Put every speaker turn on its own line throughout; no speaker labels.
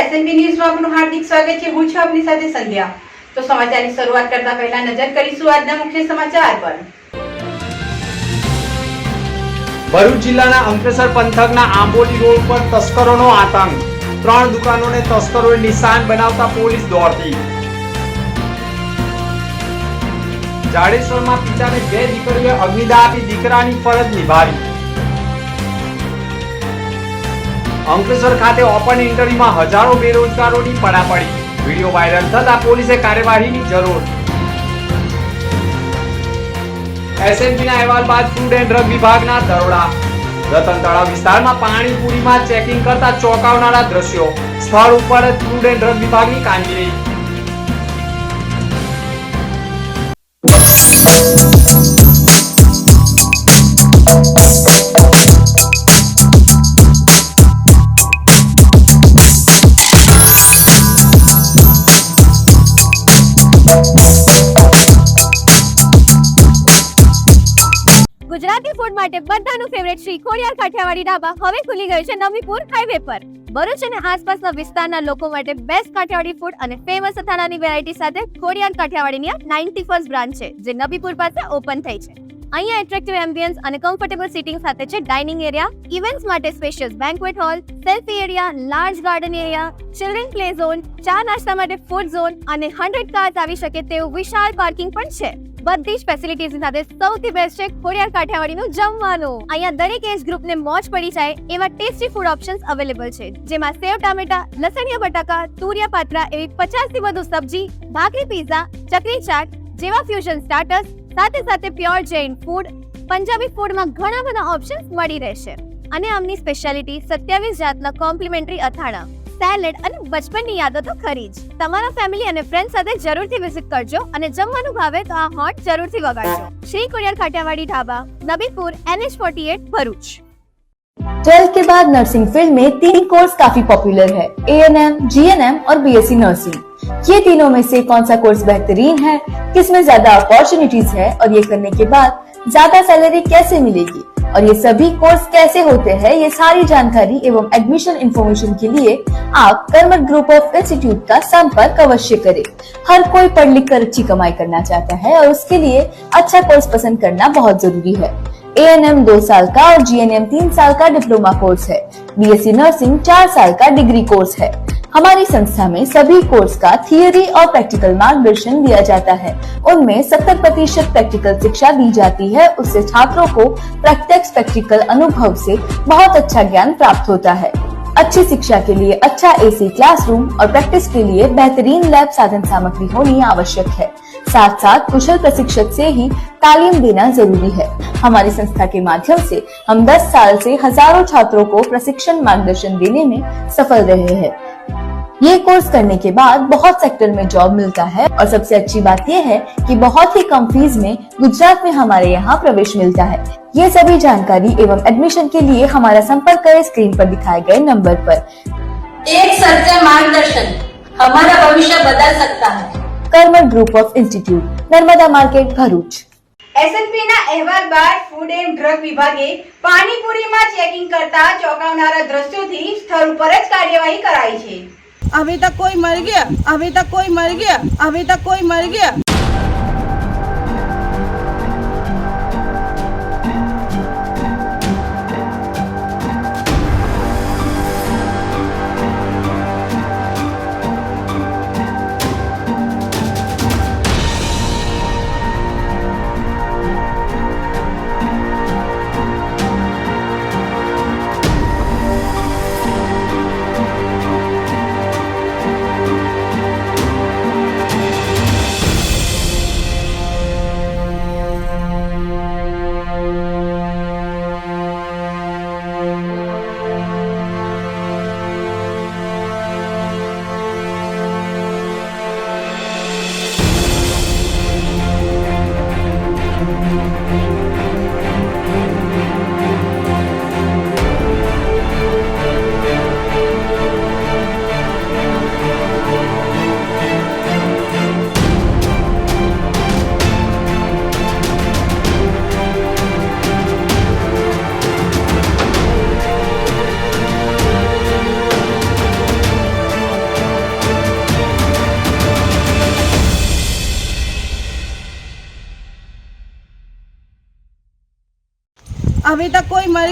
એસએનબી ન્યૂઝમાં આપનું હાર્દિક સ્વાગત છે। હું છું આપની સાથે સંધ્યા। તો સમાચારની શરૂઆત કરતા પહેલા નજર કરીશું આજના મુખ્ય સમાચાર પર।
ભરૂચ જિલ્લાના અંકલેશ્વર પંથકના આંબોલી રોડ પર તસ્કરોનો આતંક। 3 દુકાનોને તસ્કરોએ નિશાન બનાવતા પોલીસ દોડતી। જાડેશ્વરમાં પિતાને 2 દીકરીઓએ અગ્નિદાહ આપી દીકરાની ફરજ નિભાવી। અંકલેશ્વર ખાતે ઓપન ઇન્ટરવ્યુમાં હજારો બેરોજગારોની પડાપડી। વીડિયો વાયરલ થતા પોલીસે કાર્યવાહીની જરૂર। એસએનબીના અહેવાલ બાદ ફૂડ એન્ડ ડ્રગ વિભાગના દરોડા। રતન તળાવ વિસ્તારમાં પાણીપુરીમાં ચેકિંગ કરતા ચોંકાવનારા દ્રશ્યો। સ્થળ ઉપર જ ફૂડ એન્ડ ડ્રગ વિભાગની કામગીરી।
ગુજરાતી ફૂડ માટે બધાનું ફેવરેટ શ્રી ખોડિયાર કાઠિયાવાડી ઢાબા હવે ખુલી ગયું છે નવીપુર હાઈવે પર। ભરૂચ અને આસપાસના વિસ્તારના લોકો માટે બેસ્ટ કાઠિયાવાડી ફૂડ અને ફેમસ અથાણાની વેરાયટી સાથે ખોડિયાર કાઠિયાવાડીની 91st બ્રાન્ચ છે જે નવીપુર પાસે ઓપન થઈ છે। અહીંયા એટ્રેક્ટિવ એમ્બિયન્સ અને કમ્ફર્ટેબલ સીટિંગ સાથે છે ડાઇનિંગ એરિયા, ઇવેન્ટ્સ માટે spacious banquet hall, selfie area, large garden area, children play zone, ચા નાસ્તા માટે ફૂડ ઝોન અને 100 કાર્સ આવી શકે તેવું વિશાળ પાર્કિંગ પણ છે। બધી જ ફેસિલિટીઝ સાથે સૌથી બેસ્ટ છે ખોડિયાર કાઠિયાવાડીનું જમવાનું। અહીંયા દરેક એજ ગ્રુપને મોજ પડી જાય એવા ટેસ્ટી ફૂડ ઓપ્શન્સ અવેલેબલ છે જેમાં સેવ ટામેટા, લસણિયા બટાકા, તુરિયા પાત્રા એવી 50 થી વધુ સબ્જી, ભાખરી પીઝા, ચકરી ચાટ જેવા ફ્યુઝન સ્ટાર્ટર્સ સાથે સાથે પ્યોર જૈન ફૂડ, પંજાબી ફૂડમાં ઘણા બધા ઓપ્શન્સ મળી રહેશે। અને આમની સ્પેશિયાલિટી 27 જાતના કોમ્પ્લિમેન્ટરી અથાણા, સેલેડ અને બચપનની યાદો તો ખરી જ। તમારા ફેમિલી અને ફ્રેન્ડ સાથે જરૂરથી વિઝિટ કરજો અને જમવાનું ભાવે તો આ હોટ જરૂરથી વગાડજો। શ્રી ખોડિયાર કાઠિયાવાડી ढाबा, नबीपुर, NH48, भरूच।
12th के बाद नर्सिंग फील्ड में 3 कोर्स काफी पॉपुलर है, ANM, GNM और BSc नर्सिंग। ये तीनों में से कौन सा कोर्स बेहतरीन है, किसमें ज्यादा अपॉर्चुनिटीज है और ये करने के बाद ज्यादा सैलरी कैसे मिलेगी और ये सभी कोर्स कैसे होते हैं, ये सारी जानकारी एवं एडमिशन इन्फॉर्मेशन के लिए आप कर्मठ ग्रुप ऑफ इंस्टीट्यूट का संपर्क अवश्य करें। हर कोई पढ़ लिख कर अच्छी कमाई करना चाहता है और उसके लिए अच्छा कोर्स पसंद करना बहुत जरूरी है। ANM 2 साल का और GNM 3 साल का डिप्लोमा कोर्स है। BSc नर्सिंग 4 साल का डिग्री कोर्स है। हमारी संस्था में सभी कोर्स का थियरी और प्रैक्टिकल मार्गदर्शन दिया जाता है। उनमें 70% प्रैक्टिकल शिक्षा दी जाती है। उससे छात्रों को प्रत्यक्ष प्रैक्टिकल अनुभव से बहुत अच्छा ज्ञान प्राप्त होता है। अच्छी शिक्षा के लिए अच्छा AC क्लासरूम और प्रैक्टिस के लिए बेहतरीन लैब साधन सामग्री होनी आवश्यक है। साथ साथ कुशल प्रशिक्षक से ही तालीम देना जरूरी है। हमारी संस्था के माध्यम से हम 10 साल से हजारों छात्रों को प्रशिक्षण मार्गदर्शन देने में सफल रहे हैं। ये कोर्स करने के बाद बहुत सेक्टर में जॉब मिलता है और सबसे अच्छी बात यह है कि बहुत ही कम फीस में गुजरात में हमारे यहाँ प्रवेश मिलता है। ये सभी जानकारी एवं एडमिशन के लिए हमारा संपर्क करें स्क्रीन पर दिखाए गए नंबर पर।
एक सच्चा मार्गदर्शन हमारा भविष्य बदल सकता है।
Karmath group of institute, Narmada market, Bharuch.
એસએનબીના અહેવાલ બાદ ફૂડ એન્ડ ડ્રગ વિભાગે પાણીપુરીમાં ચેકિંગ કરતા ચોંકાવનારા દ્રશ્યોથી સ્થળ ઉપર જ કાર્યવાહી કરાઈ છે।
अभी तक कोई मर गया, अभी तक कोई मर गया, अभी तक कोई मर गया। अभी तक कोई
मर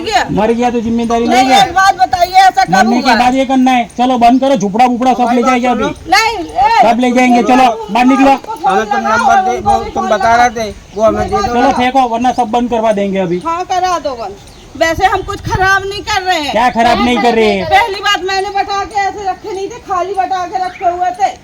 गया तो जिम्मेदारी
नहीं
नहीं है।
एक बात बताइए ऐसा कब
मरने के
हुआ
बाद ये करना है। चलो बंद करो, झुपड़ा वुपड़ा सब ले जाएंगे अभी,
नहीं
सब ले जाएंगे। चलो बाहर निकलो,
हमें तुम नंबर दे, वो तुम बता रहे थे वो हमें दे दो।
चलो फेंको वरना सब बंद करवा देंगे अभी।
हाँ करा दो बंद। वैसे हम कुछ खराब नहीं कर रहे हैं।
क्या खराब नहीं कर रहे हैं?
पहली बात मैंने बता के ऐसे रखे नहीं थे, खाली बता के रखे हुए थे।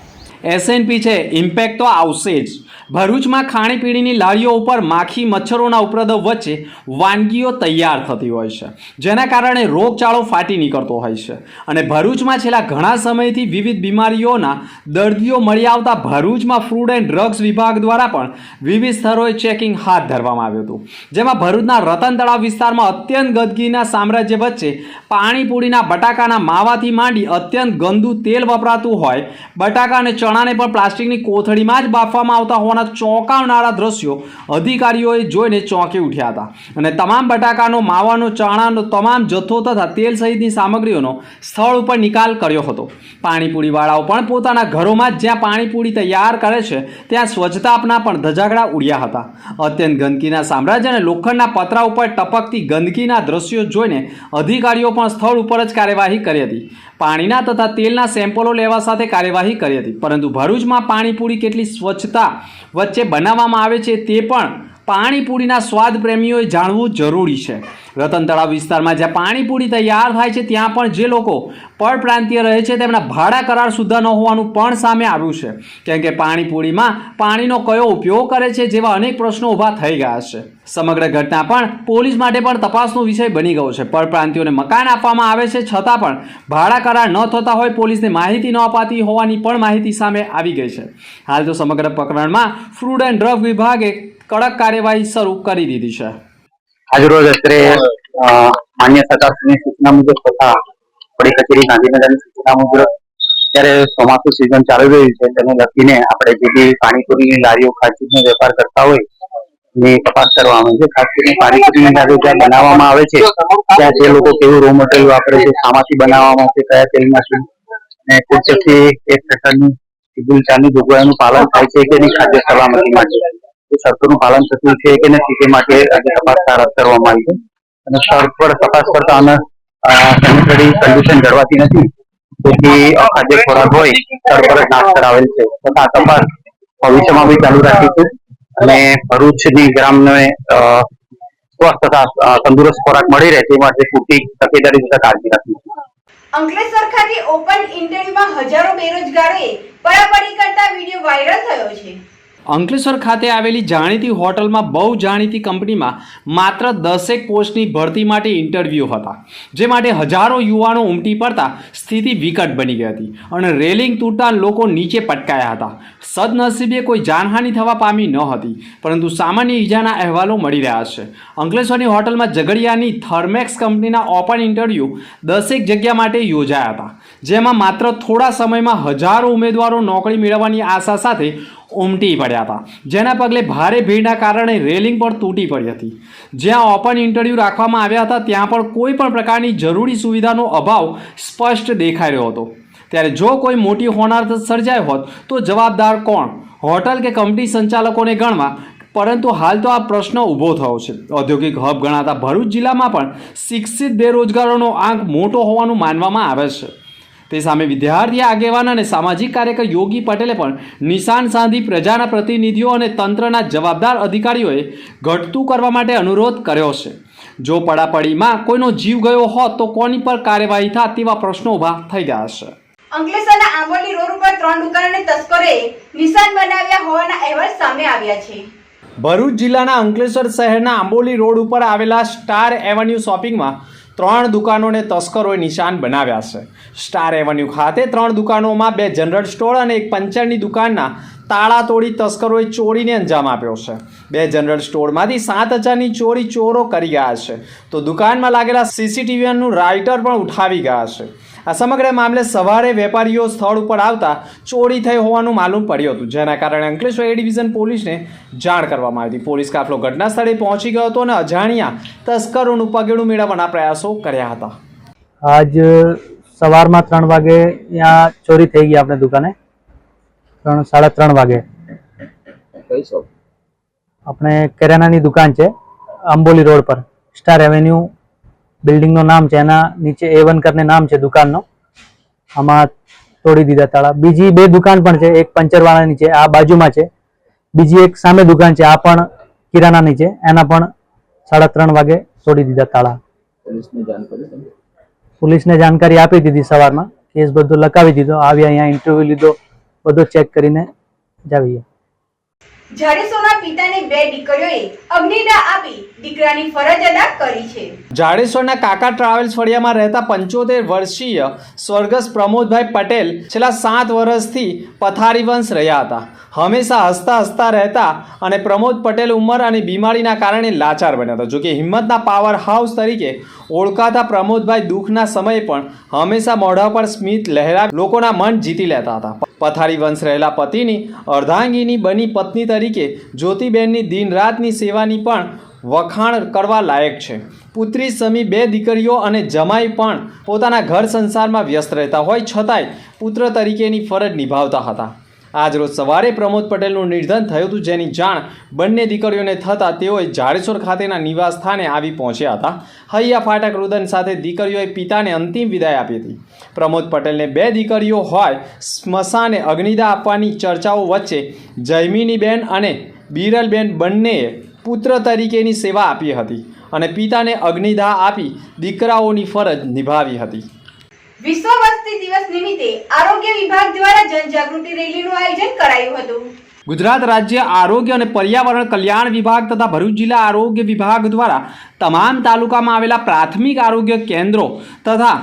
એસએનપી છે ઇમ્પેક્ટ તો આવશે જ। ભરૂચમાં ખાણીપીણીની લારીઓ ઉપર માખી મચ્છરોના ઉપદ્રવ વચ્ચે વાનગીઓ તૈયાર થતી હોય છે, જેના કારણે રોગચાળો ફાટી નીકળતો હોય છે અને ભરૂચમાં છેલ્લા ઘણા સમયથી વિવિધ બીમારીઓના દર્દીઓ મળી આવતા ભરૂચમાં ફૂડ એન્ડ ડ્રગ્સ વિભાગ દ્વારા પણ વિવિધ સ્થળોએ ચેકિંગ હાથ ધરવામાં આવ્યું હતું, જેમાં ભરૂચના રતન તળાવ વિસ્તારમાં અત્યંત ગંદકીના સામ્રાજ્ય વચ્ચે પાણીપુરીના બટાકાના માવાથી માંડી અત્યંત ગંદુ તેલ વપરાતું હોય, બટાકા અને ચણાને પણ પ્લાસ્ટિકની કોથળીમાં જ બાફવામાં આવતા હોવાના ચોંકાવનારા દ્રશ્યો અધિકારીઓએ જોઈને ચોંકી ઉઠ્યા હતા અને તમામ બટાકાનો, માવાનો, ચણાનો તમામ જથ્થો તથા તેલ સહિતની સામગ્રીઓનો સ્થળ ઉપર નિકાલ કર્યો હતો। પાણીપુરીવાળાઓ પણ પોતાના ઘરોમાં જ જ્યાં પાણીપુરી તૈયાર કરે છે ત્યાં સ્વચ્છતાના પણ ધજાગડા ઉડ્યા હતા। અત્યંત ગંદકીના સામ્રાજ્ય અને લોખંડના પતરા ઉપર ટપકતી ગંદકીના દ્રશ્યો જોઈને અધિકારીઓ પણ સ્થળ ઉપર જ કાર્યવાહી કરી હતી। પાણીના તથા તેલના સેમ્પલો લેવા સાથે કાર્યવાહી કરી હતી, પરંતુ ભરૂચમાં પાણીપુરી કેટલી સ્વચ્છતા વચ્ચે બનાવવામાં આવે છે તે પણ પાણીપુરીના સ્વાદ પ્રેમીઓએ જાણવું જરૂરી છે। રતન તળાવ વિસ્તારમાં જ્યાં પાણીપુરી તૈયાર થાય છે ત્યાં પણ જે લોકો પરપ્રાંતીય રહે છે તેમના ભાડા કરાર સુદ્ધા ન હોવાનું પણ સામે આવ્યું છે, કેમ કે પાણીપુરીમાં પાણીનો કયો ઉપયોગ કરે છે જેવા અનેક પ્રશ્નો ઊભા થઈ ગયા છે। સમગ્ર ઘટના પણ પોલીસ માટે પણ તપાસનો વિષય બની ગયો છે। પરપ્રાંતીયોને મકાન આપવામાં આવે છે છતાં પણ ભાડા કરાર ન થતા હોય પોલીસને માહિતી ન અપાતી હોવાની પણ માહિતી સામે આવી ગઈ છે। હાલ તો સમગ્ર પ્રકરણમાં ફૂડ એન્ડ ડ્રગ વિભાગે કડક કાર્યવાહી શરૂ કરી દીધી છે।
આજરોજ અત્રે માન્ય સરકારની સૂચના મુજબ તથા વડી કચેરી ગાંધીનગરની સૂચના મુજબ અત્યારે ચોમાસું સિઝન ચાલી રહ્યું છે તેને લખીને આપણે જે બી પાણીપુરીની લારીઓ ખાસી વેપાર કરતા હોય એની તપાસ કરવામાં આવે છે। ખાસ કરીને પાણીપુરીની લારીઓ જ્યાં બનાવવામાં આવે છે ત્યાં જે લોકો કેવું રો મટીરિયલ વાપરે છે, શામાંથી બનાવવામાં આવે છે, કયા તેલમાંથી, અને કુદરતી એક પ્રકારની સિવિલ ચારની જોગવાઈનું પાલન થાય છે કે નહીં ખાદ્ય સલામતી માટે, શરતોનું પાલન થતું છે કે નથી તે માટે તપાસ હાથ ધરવામાં આવી છે અને સ્થળ પર તપાસ કરતા અને સેનિટરી કન્ડિશન જળવાતી નથી, તેથી ખાદ્ય ખોરાક હોય સ્થળ પર જ નાશ કરાવેલ છે તથા તપાસ ભવિષ્યમાં બી ચાલુ રાખીશું અને ભરૂચની ગ્રામને સ્વસ્થ તથા તંદુરસ્ત ખોરાક મળી રહે તે માટે પૂરતી તકેદારી તથા કાળજી રાખીશું।
અંકલેશ્વર ખાતે ઓપન ઇન્ટરવ્યુમાં હજારો બેરોજગારોએ પડાપડી કરતા વિડીયો વાયરલ થયો છે।
અંકલેશ્વર ખાતે આવેલી જાણીતી હોટલમાં બહુ જાણીતી કંપનીમાં માત્ર 10 પોસ્ટની ભરતી માટે ઇન્ટરવ્યૂ હતા, જે માટે હજારો યુવાનો ઉમટી પડતા સ્થિતિ વિકટ બની ગઈ હતી અને રેલિંગ તૂટતા લોકો નીચે પટકાયા હતા। સદનસીબે કોઈ જાનહાનિ થવા પામી ન હતી, પરંતુ સામાન્ય ઈજાના અહેવાલો મળી રહ્યા છે। અંકલેશ્વરની હોટલમાં ઝઘડિયાની થર્મેક્સ કંપનીના ઓપન ઇન્ટરવ્યૂ 10 જગ્યા માટે યોજાયા હતા, જેમાં માત્ર થોડા સમયમાં હજારો ઉમેદવારો નોકરી મેળવવાની આશા સાથે ઉમટી પડ્યા હતા, જેના પગલે ભારે ભીડના કારણે રેલિંગ પણ તૂટી પડી હતી। જ્યાં ઓપન ઇન્ટરવ્યૂ રાખવામાં આવ્યા હતા ત્યાં પણ કોઈ પણ પ્રકારની જરૂરી સુવિધાનો અભાવ સ્પષ્ટ દેખાઈ રહ્યો હતો। ત્યારે જો કોઈ મોટી હોનારત સર્જાય હોત તો જવાબદાર કોણ, હોટલ કે કંપની સંચાલકોને ગણવા, પરંતુ હાલ તો આ પ્રશ્ન ઊભો થયો છે। ઔદ્યોગિક હબ ગણાતા ભરૂચ જિલ્લામાં પણ શિક્ષિત બેરોજગારોનો આંક મોટો હોવાનું માનવામાં આવે છે। તે સામે વિદ્યાર્થી આગેવાન અને સામાજિક કાર્યકર યોગી પટેલે પણ નિશાન સાધી પ્રજાના પ્રતિનિધિઓ અને તંત્રના જવાબદાર અધિકારીઓએ ઘટતું કરવા માટે અનુરોધ કર્યો છે। જો પડાપડીમાં કોઈનો જીવ ગયો હોત તો કોની પર કાર્યવાહી થાત તેવા પ્રશ્નો ઊભા થઈ ગયા છે।
અંકલેશ્વરના આંબોલી રોડ ઉપર 3 દુકાનોને તસ્કરોએ નિશાન બનાવ્યા હોવાના અહેવાલ સામે આવ્યા છે।
ભરૂચ જિલ્લાના અંકલેશ્વર શહેરના આંબોલી રોડ ઉપર આવેલા સ્ટાર એવન્યુ શોપિંગમાં 3 દુકાનોને તસ્કરોએ નિશાન બનાવ્યા છે। સ્ટાર એવન્યુ ખાતે 3 દુકાનોમાં 2 જનરલ સ્ટોર અને એક પંચરની દુકાનના તાળા તોડી તસ્કરોએ ચોરીને અંજામ આપ્યો છે। 2 જનરલ સ્ટોરમાંથી 7,000ની ચોરી ચોરો કરી ગયા છે, તો દુકાનમાં લાગેલા સીસીટીવીનું રાઇટર પણ ઉઠાવી ગયા છે। આ સમગ્ર મામલે સવારે વેપારીઓ સ્થળ ઉપર આવતા ચોરી થઈ હોવાનું માલુમ પડ્યું હતું, જેના કારણે અંકલેશ્વર એ ડિવિઝન પોલીસને જાણ કરવામાં આવી હતી। પોલીસ કાફલો ઘટના સ્થળે પહોંચી ગયો હતો અને અજાણ્યા તસ્કરોનું પગેડું મેળવવાના પ્રયાસો કર્યા હતા।
આજ સવારમાં 3 વાગે यहाँ ચોરી થઈ ગઈ આપણે દુકાને, 3:30 વાગે। આપણે કિરાનાની દુકાન છે આંબોલી રોડ પર, સ્ટાર એવેન્યુ બિલ્ડિંગનું નામ છે, એના નીચે A1 કરીને નામ છે દુકાનનો. આમાં તોડી દીધા તાળા. બીજી 2 દુકાન પણ છે, એક પંચરવાળાની છે, આ બાજુમાં છે. બીજી એક સામે દુકાન છે, આ પણ કિરાનાની છે, એના પણ 3:30 વાગે તોડી દીધા તાળા. પોલીસને જાણકારી આપી દીધી સવારમાં. કેસ બધો લખાવી દીધો. આવી અહીંયા ઇન્ટરવ્યુ લીધો, બધો ચેક કરીને જાવીએ.
જાડેસોના પિતાની 2 દીકરીઓએ અગ્નિદાહ આપી દીકરાની ફરજ અદા કરી છે.
જાડેશ્વરના કાકા ટ્રાવેલ્સ ફળિયામાં રહેતા 75 વર્ષીય સ્વર્ગસ્થ પ્રમોદભાઈ પટેલ છેલ્લા 7 વર્ષથી પથારીવંશ રહ્યા હતા. હંમેશા હસતા હસતા રહેતા અને પ્રમોદ પટેલ ઉંમર અને બીમારીના કારણે લાચાર બન્યા હતા. જોકે હિંમતના પાવર હાઉસ તરીકે ઓળખાતા પ્રમોદભાઈ દુઃખના સમયે પણ હંમેશા મોઢા પર સ્મિત લહેરાવી લોકોના મન જીતી લેતા હતા. પથારી વંશ રહેલા પતિની અર્ધાંગીની બની પત્ની તરીકે જ્યોતિબેનની દિન રાતની સેવાની પણ વખાણ કરવા લાયક છે. પુત્રી સમી 2 દીકરીઓ અને જમાઈ પણ પોતાના ઘર સંસારમાં વ્યસ્ત રહેતા હોય છતાંય પુત્ર તરીકેની ફરજ નિભાવતા હતા. આજરોજ સવારે પ્રમોદ પટેલનું નિધન થયું હતું, જેની જાણ બંને દીકરીઓને થતાં તેઓએ જાડેશ્વર ખાતેના નિવાસ સ્થાને આવી પહોંચ્યા હતા. હૈયા ફાટક રુદન સાથે દીકરીઓએ પિતાને અંતિમ વિદાય આપી હતી. પ્રમોદ પટેલને 2 દીકરીઓ હોય સ્મશાને અગ્નિદાહ આપવાની ચર્ચાઓ વચ્ચે જયમિનીબેન અને બિરલબેન બંનેએ પુત્ર તરીકેની સેવા આપી હતી અને પિતાને અગ્નિદાહ આપી દીકરાઓની ફરજ નિભાવી હતી.
વિશ્વ વસ્તી દિવસ નિમિત્તે આરોગ્ય વિભાગ દ્વારા જનજાગૃતિ રેલીનું આયોજન કરાયું હતું.
ગુજરાત રાજ્ય આરોગ્ય અને પર્યાવરણ કલ્યાણ વિભાગ તથા ભરૂચ જિલ્લા આરોગ્ય વિભાગ દ્વારા તમામ તાલુકામાં આવેલા પ્રાથમિક આરોગ્ય કેન્દ્રો તથા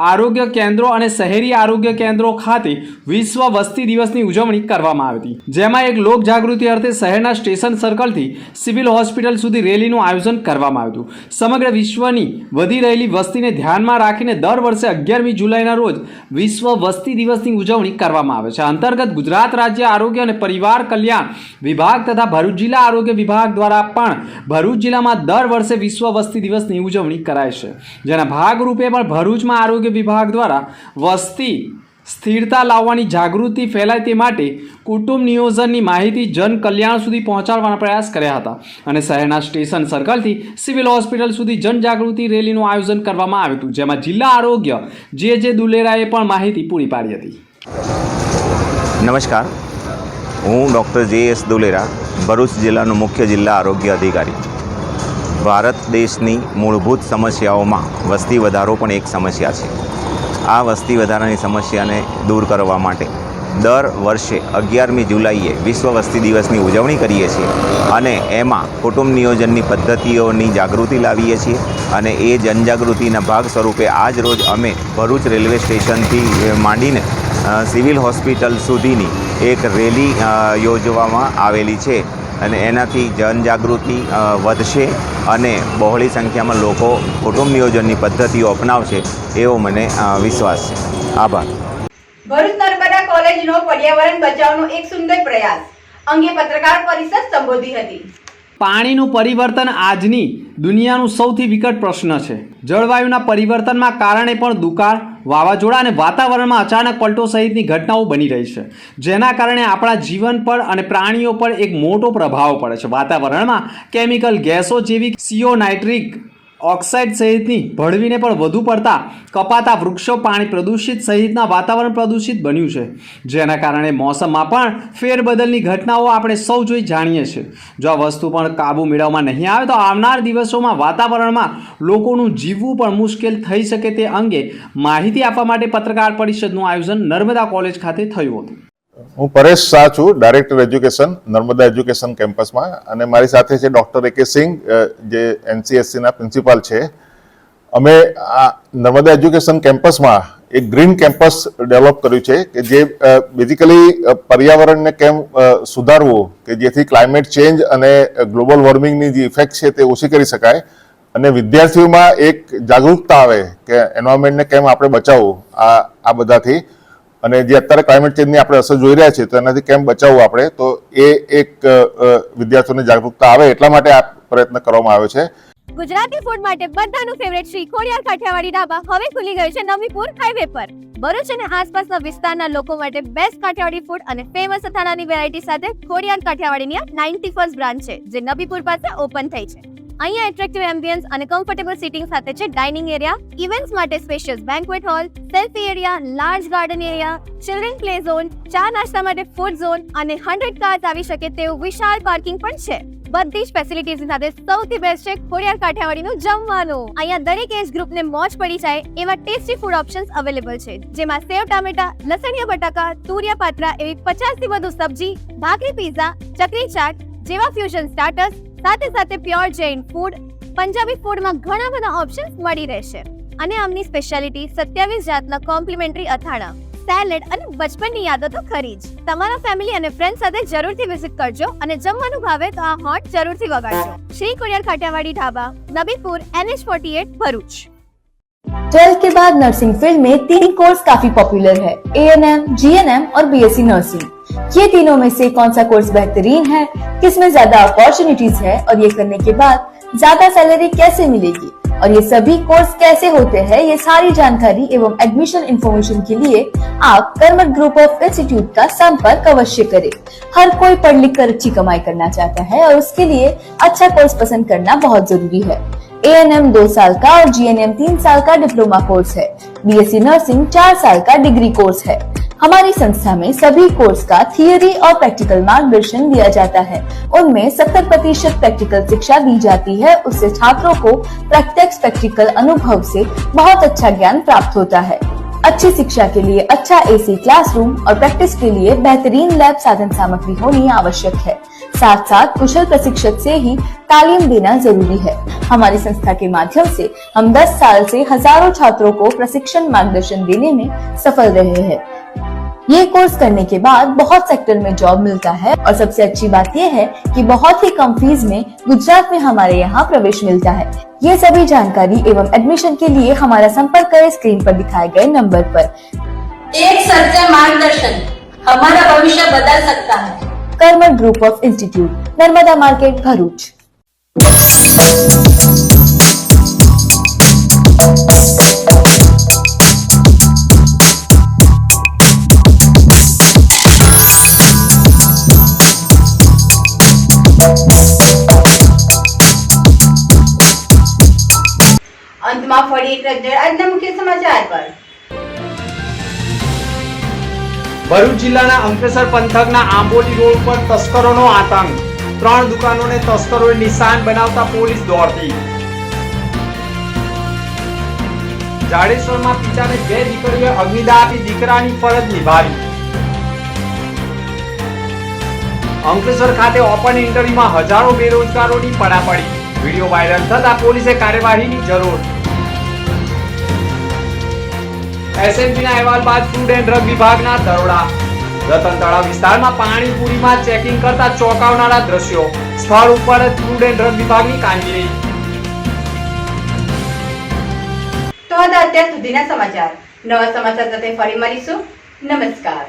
આરોગ્ય કેન્દ્રો અને શહેરી આરોગ્ય કેન્દ્રો ખાતે વિશ્વ વસ્તી દિવસની ઉજવણી કરવામાં આવી હતી. જેમાં એક લોક જાગૃતિ અર્થે શહેરના સ્ટેશન સર્કલથી સિવિલ હોસ્પિટલ સુધી રેલીનું આયોજન કરવામાં આવ્યું હતું. સમગ્ર વિશ્વની વધી રહેલી વસ્તીને ધ્યાનમાં રાખીને દર વર્ષે 11મી જુલાઈના રોજ વિશ્વ વસ્તી દિવસની ઉજવણી કરવામાં આવે છે. અંતર્ગત ગુજરાત રાજ્ય આરોગ્ય અને પરિવાર કલ્યાણ વિભાગ તથા ભરૂચ જિલ્લા આરોગ્ય વિભાગ દ્વારા પણ ભરૂચ જિલ્લામાં દર વર્ષે વિશ્વ વસ્તી દિવસની ઉજવણી કરાય છે. જેના ભાગરૂપે પણ ભરૂચમાં આરોગ્ય વિભાગ દ્વારા વસ્તી સ્થિરતા લાવવાની જાગૃતિ ફેલાય તે માટે કુટુંબ નિયોજનની માહિતી જન કલ્યાણ સુધી પહોંચાડવાના પ્રયાસ કર્યા હતા અને શહેરના સ્ટેશન સર્કલથી સિવિલ હોસ્પિટલ સુધી જનજાગૃતિ રેલીનું આયોજન કરવામાં આવ્યું હતું, જેમાં જિલ્લા આરોગ્ય જે દુલેરાએ પણ માહિતી પૂરી પાડી હતી.
નમસ્કાર, હું ડૉક્ટર JS દુલેરા, ભરૂચ જિલ્લાનો મુખ્ય જિલ્લા આરોગ્ય અધિકારી. ભારત દેશની મૂળભૂત સમસ્યાઓમાં વસ્તી વધારો પણ એક સમસ્યા છે. આ વસ્તી વધારાની સમસ્યાને દૂર કરવા માટે દર વર્ષે 11મી જુલાઈએ વિશ્વ વસ્તી દિવસની ઉજવણી કરીએ છીએ અને એમાં કુટુંબ નિયોજનની પદ્ધતિઓની જાગૃતિ લાવીએ છીએ અને એ જનજાગૃતિના ભાગ સ્વરૂપે આજ રોજ અમે ભરૂચ રેલવે સ્ટેશનથી માંડીને સિવિલ હોસ્પિટલ સુધીની એક રેલી યોજવામાં આવેલી છે અને એનાથી જનજાગૃતિ વધશે અને બહોળી સંખ્યામાં લોકો કુટુંબ નિયોજનની પદ્ધતિઓ અપનાવશે એવો મને વિશ્વાસ છે. આભાર.
ભરૂચ નર્મદા કોલેજનો પર્યાવરણ બચાવનો એક સુંદર પ્રયાસ અંગે પત્રકાર પરિષદ સંબોધી હતી.
પાણીનું પરિવર્તન આજની દુનિયાનું સૌથી વિકટ પ્રશ્ન છે. જળવાયુના પરિવર્તનના કારણે પણ દુકાળ, વાવાઝોડા અને વાતાવરણમાં અચાનક પલટો સહિતની ઘટનાઓ બની રહી છે, જેના કારણે આપણા જીવન પર અને પ્રાણીઓ પર એક મોટો પ્રભાવ પડે છે. વાતાવરણમાં કેમિકલ ગેસો જેવી CO નાઇટ્રિક ઓક્સાઇડ સહિતની ભળવીને પણ વધુ પડતા કપાતા વૃક્ષો પાણી પ્રદૂષિત સહિતના વાતાવરણ પ્રદૂષિત બન્યું છે, જેના કારણે મોસમમાં પણ ફેરબદલની ઘટનાઓ આપણે સૌ જોઈ જાણીએ છીએ. જો આ વસ્તુ પણ કાબૂ મેળવવામાં નહીં આવે તો આવનાર દિવસોમાં વાતાવરણમાં લોકોનું જીવવું પણ મુશ્કેલ થઈ શકે તે અંગે માહિતી આપવા માટે પત્રકાર પરિષદનું આયોજન નર્મદા કોલેજ ખાતે થયું હતું.
હું પરેશ શાહ છું, ડાયરેક્ટર એજ્યુકેશન નર્મદા એજ્યુકેશન કેમ્પસમાં, અને મારી સાથે છે ડૉક્ટર AK સિંઘ જે NCSCના પ્રિન્સિપાલ છે. અમે આ નર્મદા એજ્યુકેશન કેમ્પસમાં એક ગ્રીન કેમ્પસ ડેવલપ કર્યું છે કે જે બેઝિકલી પર્યાવરણને કેમ સુધારવું કે જેથી ક્લાઇમેટ ચેન્જ અને ગ્લોબલ વોર્મિંગની જે ઇફેક્ટ છે તે ઓછી કરી શકાય અને વિદ્યાર્થીઓમાં એક જાગૃતતા આવે કે એન્વાયરમેન્ટને કેમ આપણે બચાવવું આ બધાથી, અને જે અત્યારે ક્લાઇમેટ ચેન્જની આપણે અસર જોઈ રહ્યા છીએ તો એનાથી કેમ બચાવવું આપણે, તો એ એક વિદ્યાર્થીઓને જાગૃતતા આવે એટલા માટે આ પ્રયત્ન કરવામાં આવ્યો છે.
ગુજરાતી ફૂડ માટે બધાનું ફેવરેટ શ્રી ખોડિયાર કાઠિયાવાડી ઢાબા હવે ખુલી ગયું છે નવીપુર હાઈવે પર. ભરૂચ અને આસપાસના વિસ્તારના લોકો માટે બેસ્ટ કાઠિયાવાડી ફૂડ અને ફેમસ અથાણાની વેરાયટી સાથે ખોડિયાર કાઠિયાવાડીની 91st બ્રાન્ચ છે, જે નવીપુર પાસે ઓપન થઈ છે. અહીંયા એટ્રેક્ટિવ એમ્બિયન્સ અને કમ્ફર્ટેબલ સીટિંગ સાથે છે ડાઇનિંગ એરિયા, ઇવેન્ટ્સ માટે spacious banquet hall, selfie area, large garden area, children play zone, ચા નાસ્તા માટે ફૂડ ઝોન અને 100 કાર્સ આવી શકે તેવું વિશાળ પાર્કિંગ પણ છે. બધી જ ફેસિલિટીઝની સાથે સૌથી બેસ્ટ છે ખોડિયાર કાઠિયાવાડીનું જમવાનું. અહીંયા દરેક એજ ગ્રુપને મોજ પડી જાય એવા ટેસ્ટી ફૂડ ઓપ્શન્સ અવેલેબલ છે, જેમાં સેવ ટામેટા, લસણિયા બટાકા, તુરિયા પાત્રા એવી 50 થી વધુ સબ્જી, ભાખરી પીઝા, ચકરી ચાટ જેવા ફ્યુઝન સ્ટાર્ટર્સ સાથે સાથે પ્યોર જૈન ફૂડ, પંજાબી ફૂડમાં ઘણા બધા ઓપ્શન્સ મળી રહેશે. અને આમની સ્પેશિયાલિટી 27 જાતના કોમ્પ્લિમેન્ટરી અથાણા, સેલેડ અને બચપનની યાદો તો ખરી જ. તમારા ફેમિલી અને ફ્રેન્ડ સાથે જરૂરથી વિઝિટ કરજો અને જમવાનું ભાવે તો આ હોટ જરૂરથી વગાડજો. શ્રી ખોડિયાર કાઠિયાવાડી ढाबा, नबीपुर, NH48, भरूच.
12th के बाद नर्सिंग फील्ड में 3 कोर्स काफी पॉपुलर है, ANM, GNM और BSc नर्सिंग. ये तीनों में से कौन सा कोर्स बेहतरीन है, किसमें ज्यादा अपॉर्चुनिटीज है और ये करने के बाद ज्यादा सैलरी कैसे मिलेगी और ये सभी कोर्स कैसे होते हैं, ये सारी जानकारी एवं एडमिशन इन्फॉर्मेशन के लिए आप कर्मठ ग्रुप ऑफ इंस्टीट्यूट का संपर्क अवश्य करें. हर कोई पढ़ लिख कर अच्छी कमाई करना चाहता है और उसके लिए अच्छा कोर्स पसंद करना बहुत जरूरी है. ANM 2 साल का और GNM 3 साल का डिप्लोमा कोर्स है. BSc नर्सिंग 4 साल का डिग्री कोर्स है. हमारी संस्था में सभी कोर्स का थियरी और प्रैक्टिकल मार्गदर्शन दिया जाता है. उनमें 70% प्रैक्टिकल शिक्षा दी जाती है. उससे छात्रों को प्रत्यक्ष प्रैक्टिकल अनुभव से बहुत अच्छा ज्ञान प्राप्त होता है. अच्छी शिक्षा के लिए अच्छा AC क्लासरूम और प्रैक्टिस के लिए बेहतरीन लैब साधन सामग्री होनी आवश्यक है. साथ साथ कुशल प्रशिक्षक से ही तालीम देना जरूरी है. हमारी संस्था के माध्यम से हम 10 साल से हजारों छात्रों को प्रशिक्षण मार्गदर्शन देने में सफल रहे हैं. ये कोर्स करने के बाद बहुत सेक्टर में जॉब मिलता है और सबसे अच्छी बात ये है कि बहुत ही कम फीस में गुजरात में हमारे यहाँ प्रवेश मिलता है. ये सभी जानकारी एवं एडमिशन के लिए हमारा संपर्क करें स्क्रीन पर दिखाए गए नंबर पर.
एक सच्चा मार्गदर्शन हमारा भविष्य बदल सकता है.
Karmath group of institute, Narmada market, Bharuch.
અંતમાં ફરી એક નજર આજના મુખ્ય સમાચાર પર.
ભરૂચ જિલ્લાના અંકલેશ્વર પંથકના આંબોલી રોડ પર તસ્કરોનો આતંક. 3 દુકાનોને તસ્કરોએ નિશાન બનાવતા પોલીસ દોડતી. જાડેશ્વરમાં પિતાને 2 દીકરીઓએ અગ્નિદાહ આપી દીકરાની ફરજ નિભાવી. અંકલેશ્વર ખાતે ઓપન ઇન્ટરવ્યુમાં હજારો બેરોજગારોની પડાપડી. વિડીયો વાયરલ થતા પોલીસે કાર્યવાહીની જરૂર. એસએમસીના અહેવાલ બાદ ફૂડ એન્ડ ડ્રગ વિભાગના દરોડા. રતન તળાવ વિસ્તારમાં પાણીપુરીમાં ચેકિંગ કરતા ચોંકાવનારા દ્રશ્યો. સ્થળ ઉપર જ ફૂડ એન્ડ ડ્રગ વિભાગની કામગીરી.
તો હતા અત્યાર સુધીના સમાચાર. નવા સમાચાર સાથે ફરી મળીશું. નમસ્કાર.